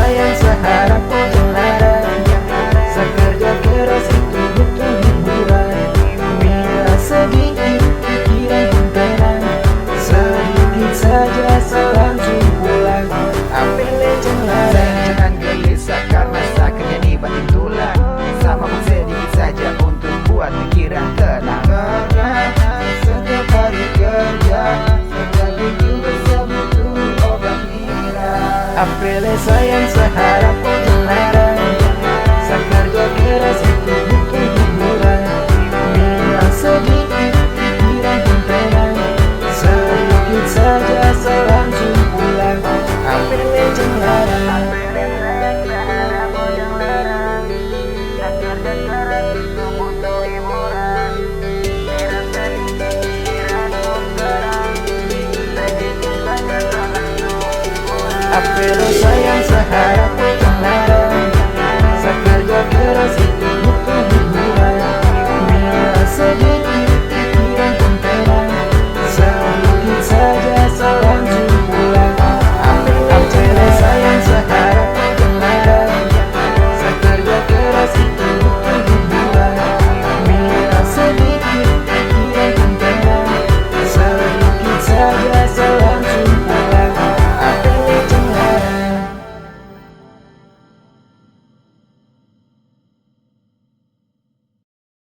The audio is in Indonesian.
sayang seharap untuk larang. Sekerja keras itu butuh hiburan. Bila sedikit pikiran pun tenang, sedikit saja selangsung pulang. Apele larang. Jangan gelisah karena sakit jadi batin tulang. Sama pun sedikit saja untuk buat pikiran tenang. Setiap hari kerja, tapi juga butuh obat hilang. Apele sayang seharap untuk larang. Sekerja keras itu butuh hiburan. Bila sedikit pikiran pun tenang, sedikit saja selangsung pulang. Apele larang. Apele sayang seharap